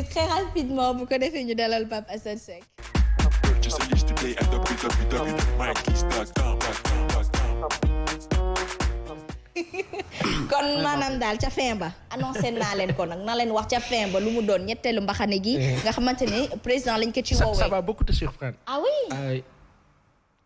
mais très rapidement bu ko defee ñu dalal Pape Assane Seck. kon maanaam daal ca fin ba annoncé naa leen ko nag na leen wax ca fin ba lu mu doon ñetteelu mbaxane gi nga xamante ni président lañ ko ci woowee. Ça va beaucoup te surprendre. Ah oui.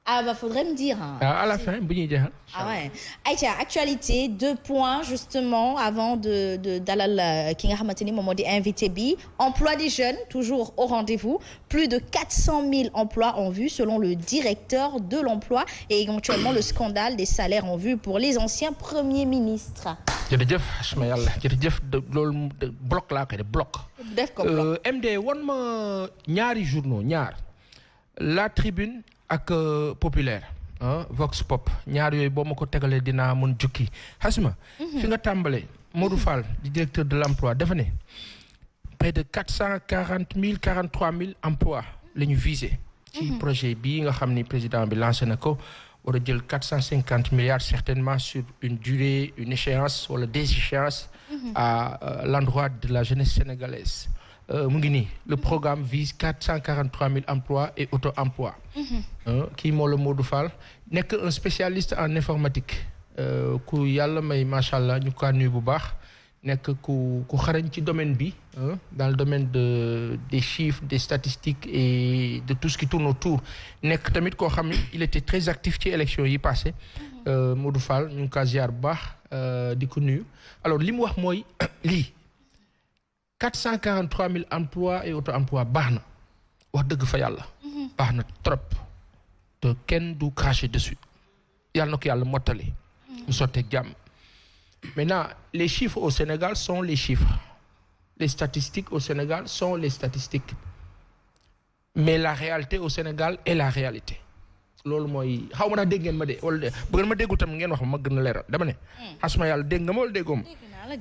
Ah bah faudrait me dire. Hein. À la fin bu ñuy jeexal. Ah ouais. Aïcha, actualité 2 points justement avant de dalal ki nga xamante ni moom moo di invité bi. Emploi des jeunes toujours au rendez-vous. Plus de 400 000 emplois en vue selon le directeur de l'emploi et éventuellement le scandale des salaires en vue pour les anciens premiers ministres. jërëjëf asma yàlla jërëjëf loolu bloc laa koy def bloc. def ko bloc MD wan ma ñaari journaux ñaar La Tribune ak Populaire Vox Pop ñaar yooyu boo ma ko tegalee dinaa mën jukki xasma fi nga tàmbalee Modou Fall di directeur de l'emploi dafa ne près de 43 000 emplois la ñu visé ci projet bii nga xam ni président bi lancé na ko war a jël 450 milliards certainement sur une durée une échéance wala des échéances à l'endroit de la jeunesse sénégalaise mu ngi nii le programme vise 443 000 emplois et auto-emploi. kii moo la Modou Fall nekk un spécialiste en informatique ku yàlla may macha allah ñu ko nuyu bu baax nekk ku xarañ ci domaine bi dans le domaine des chiffres des statistiques et de tout ce qui tourne autour nekk tamit koo xam ne il était très actif ci élection yi passé Modou Fall ñu ngi ko ziar bu baax di ko nuyu alors li mu wax mooy lii. 443 000 emplois et auto-emploi baax na wax dëgg fa yàlla. baax na trop te kenn du cracher dessus yàlla na ko yàlla mottali. mu sotteeg jàmm. maintenant les chiffres au Sénégal sont les chiffres les statistiques au Sénégal sont les statistiques mais la réalité au Sénégal est la réalité. loolu mooy xaw ma naa dégg ngeen ma de wala bu ngeen ma déggul tam ngeen wax ma gën a leeral dama ne. asma yàlla dégg nga ma wala déggoo ma.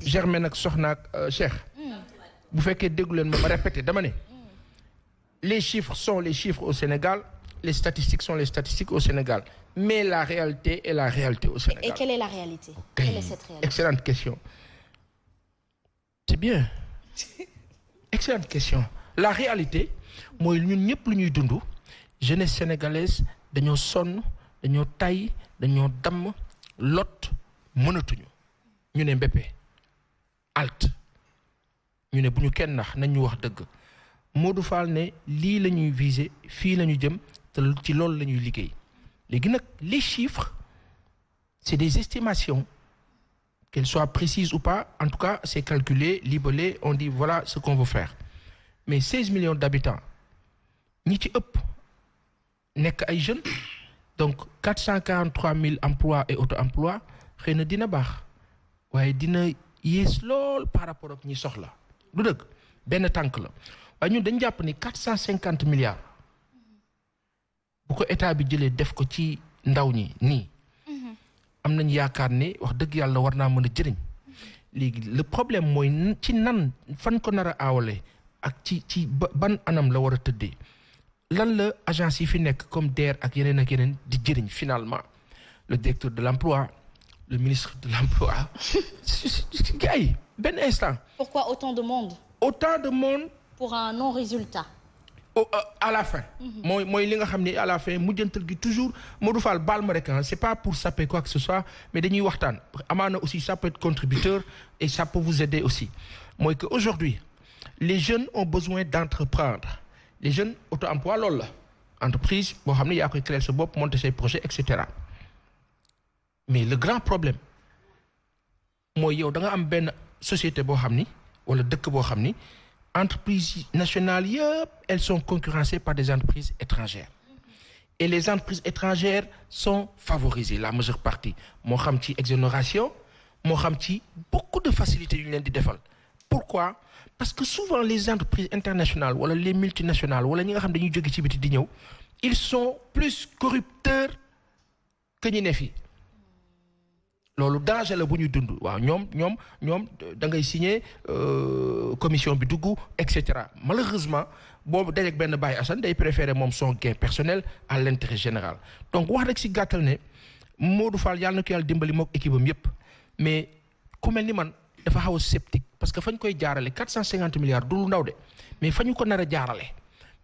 Germaine nag soxna ak Cheikh. bu fekkee déggu leen ma répété dama ne les chiffres sont les chiffres au Sénégal les statistiques sont les statistiques au Sénégal mais la réalité est la réalité au Sénégal. Et quelle est la réalité? Quelle est cette réalité? Excellente question. C'est bien. Excellente question. La réalité mooy ñun ñëpp lu ñuy dund jeunesse sénégalaise dañoo sonn dañoo tay dañoo damm lot mënatuñu ñu ne mbéppee alt ñu ne bu ñu kenn nax nañ ñu wax dëgg Modou Fall ne lii la ñuy viser fii la ñu jëm te ci loolu la ñuy liggéey léegi nag les chiffres c'est des estimations qu'elles soient précises ou pas en tout cas c'est calculé libellé on dit voilà ce qu'on veut faire mais 16 millions d'habitants ñi ci ëpp nekk ay jeunes donc 443 000 emplois et auto-emploi xëy na dina baax waaye dina yées lool par rapport ak ñi soxla du dëgg benn tànk la waaye ñun dañ jàpp ni 450 milliards bu ko état bi jëlee def ko ci ndaw ñi nii am nañ yaakaar ne wax dëgg yàlla war naa mën a jëriñ léegi le problème mooy ci nan fan ko nar a aawale ak ci ban anam la war a tëddee lan la agence yi fi nekk comme DER ak yeneen di jëriñ finalement le directeur de l'emploi le ministre de l'emploi gars yi benn instant. Pourquoi autant de monde? Autant de monde. Pour un non-résultat. À la fin. mooy li nga xam ne à la fin mujjantal gi toujours Modou Fall baal ma rek c'est pas pour saper quoi que ce soit mais dañuy waxtaan amaana aussi ça peut être contributeur et ça peut vous aider aussi mooy que aujourd'hui les jeunes ont besoin d'entreprendre les jeunes auto-emploi loolu la entreprise boo xam ne yaa koy créer sa bopp monter say projets et cetera mais le grand problème mooy yow da nga am benn société boo xam ni wala dëkk boo xam ni entreprises nationales yëpp elles sont concurrencées par des entreprises étrangères et les entreprises étrangères sont favorisées la majeure partie moo xam ci exonération moo xam ci beaucoup de facilités yu ñu leen di defal pourquoi parce que souvent les entreprises internationales wala les multinationales wala ñi nga xam dañuy jóge ci biti di ñëw ils sont plus corrupteurs que ñi ne fii loolu danger la bu ñuy dund waaw ñoom da ngay signer commission bi dugg et cetera malheureusement boobu dajeeg benn Baye Assane day préférer moom son gain personnel à l'intérêt général donc wax rek si gàttal ne Modou Fall yàlla na ko yàlla dimbali mook équipe am yépp mais ku mel ni man dafa xaw a sceptique parce que fañ koy jaarale 450 milliards du lu ndaw de mais fa ñu ko nar a jaarale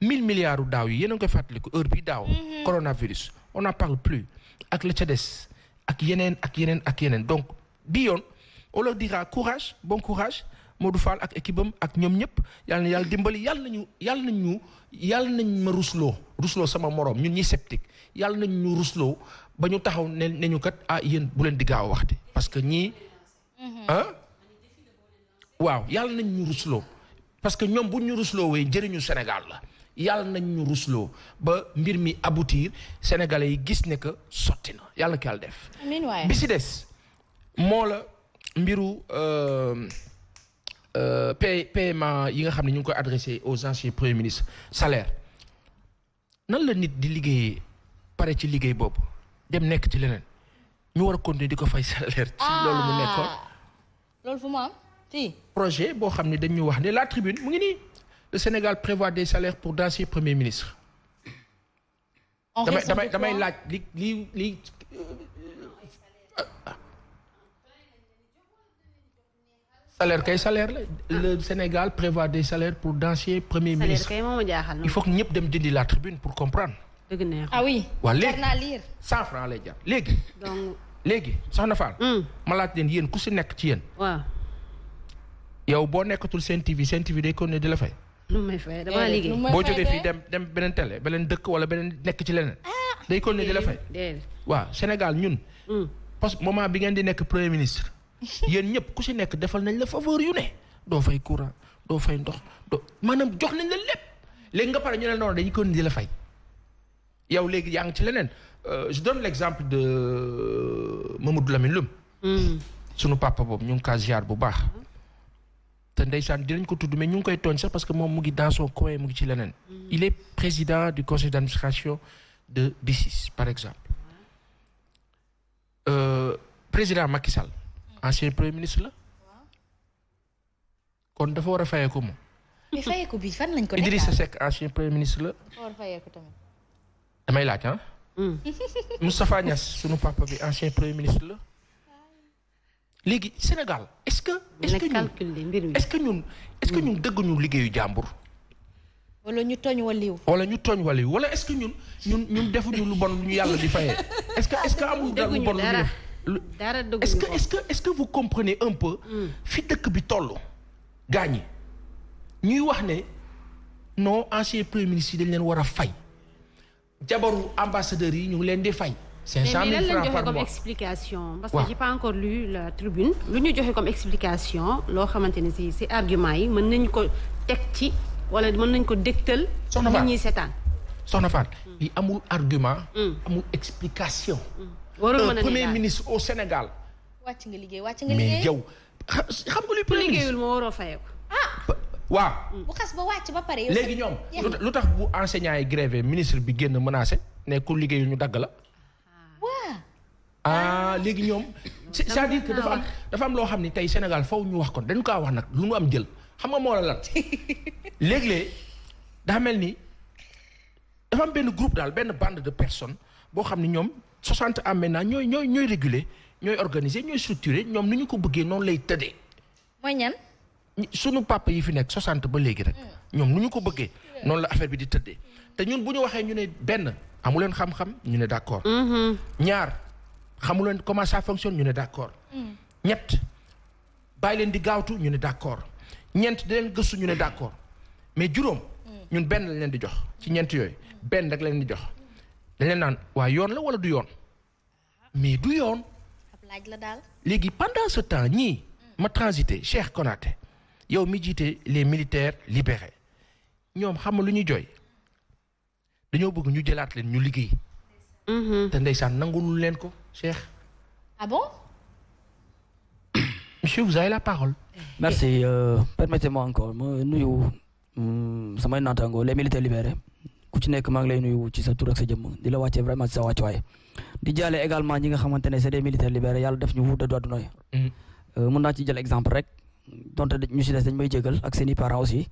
1000 milliards daaw yi yéen a ngi koy fàttaliku heure bi daaw. coronavirus on n'en parle plus ak la ca des ak yeneen donc bi yoon on leur dira courage bon courage Modou Fall ak équipe am ak ñoom ñëpp yàlla na yàlla dimbali yàlla nañ ma rusloo sama moroom ñun ñi sceptique yàlla nañ ñu rusloo ba ñu taxaw ne ñu kat yéen bu leen di gaaw a waxte parce que ñii waaw yàlla nañ ñu rusloo parce que ñoom bu ñu rusloo wee njëriñu Sénégal la yàlla nañ ñu rusloo ba mbir mi aboutir sénégalais yi gis ne que sotti na yàlla na ko yàlla def bi si des moo la mbiru paiement yi nga xam ne ñu ngi koy adressé aux anciens premiers ministres salaire nan la nit di liggéeyee pare ci liggéey boobu dem nekk ci leneen ñu war a continuer di ko fay salaire ci loolu mu nekkoon loolu fu mu am fii projet boo xam ne dañu wax ne la tribune mu ngi nii le Sénégal prévoit des salaires pour d'anciens premiers ministres damay laaj li salaire kay salaire la le Sénégal prévoit des salaires pour d'anciens premiers ministres il faut que ñëpp dem dindi la tribune pour comprendre dëgg neex oui waaw léegi jar naa lire 100 francs lay jar léegi soxna Fall ma laaj leen yéen ku si nekk ci yéen waaw yow boo nekkatul Sen TV day continuer di la fay lu may fay dama liggéey boo jógee fii dem beneen télé beneen dëkk wala beneen nekk ci leneen day continuer di la fay waaw Sénégal ñun parce que moment bi ngeen di nekk premier ministre yéen ñëpp ku si nekk defal nañ la faveur yu ne doo fay courant doo fay ndox maanaam jox nañ la lépp léegi nga pare ñu ne noonu dañuy continuer di la fay yow léegi yaa ngi ci leneen je donne l'exemple de Mamadou Lamine Loum sunu papa boobu ñu ngi kaa ziar bu baax te ndeysaan dinañ ko tudd mais ñu ngi koy tooñ sax parce que moom mu ngi dans son coin mu ngi ci leneen il est président du conseil d'administration de BICIS par exemple président Macky Sall ancien premier ministre la kon dafa war a fayeeku moom mais fayeeku bi fan lañ ko Idrissa Seck ancien premier ministre la war a fayeeku tamit damay laaj Moustapha Niasse sunu papa bi ancien premier ministre la léegi Sénégal est-ce que ñun dëgg ñu liggéeyu jàmbur wala ñu tooñ waliw wala est-ce que ñun defuñu lu bon lu ñu yàlla di fayee est-ce que amul dara lu bon lu ñu def est-ce que vous comprenez un peu fi dëkk bi toll gaañi ñuy wax ne non ancien premier ministre yi dañ leen war a fay jabaru ambassadeurs yi ñu ngi leen di fay 500 000 francs par mois comme explication parce que j'ai pas encore lu la tribune lu ñu joxe comme explication loo xamante ne si argument yi mën nañ ko teg ci wala mën nañ ko dégtal nit ñi seetaan soxna Fall yi amul argument amul explication warul mën a premier ministre au Sénégal wàcc nga liggéey mais yow xam nga luy premier ministre liggéeyul moo waroo fayeeku waaw bu xas ba wàcc ba pare léegi ñoom lu tax bu enseignants yi grévé ministre bi génn menacé ne ku liggéeyul ñu dagg la léegi ñoom c'est-à-dire que dafa am loo xam ni tey Sénégal faw ñu wax kon dañu kaa wax nag lu mu am jël xam nga moo la lan léeg-léeg daa mel ni dafa am benn groupe daal benn bande de personnes boo xam ni ñoom 60 ans maintenant ñooy réguler ñooy organiser ñooy structurer ñoom ni ñu ko bëggee noonu lay tëddee mooy ñan sunu papa yi fi nekk 60 ba léegi rek ñoom nu ñu ko bëggee noonu la affaire bi di tëddee te ñun bu ñu waxee ñu ne benn amuleen xam-xam ñu ne d'accord ñaar xamuleen comment ça fonctionne ñu ne d'accord ñett bàyyi leen di gaawtu ñu ne d'accord ñeent di leen gëstu ñu ne d'accord mais juróom ñun benn lañ leen di jox ci ñeent yooyu benn rek lañ leen di jox dañ leen naan waaye yoon la wala du yoon mais du yoon ab laaj la daal léegi pendant ce temps ñii ma transité Cheikh Konaté yow mi jiite les militaires libérés ñoom xam nga lu ñuy jooy dañoo bëgg ñu jëlaat leen ñu liggéey te ndeysaan nangulul leen ko Cheikh. Ah bon? Monsieur, vous avez la parole. Merci. Permettez-moi encore ma nuyu samay naataango les militaires libérés ku ci nekk maa ngi lay nuyu ci sa tur ak sa jëmm di la wàccee vraiment ci sa wàccuwaay di jaale également ñi nga xamante ne c'est des militaires libérés yàlla def ñu wuute du àdduna yi. mën naa ci jël exemple rek donte ñu si des dañ may jégal ak seen i parents aussi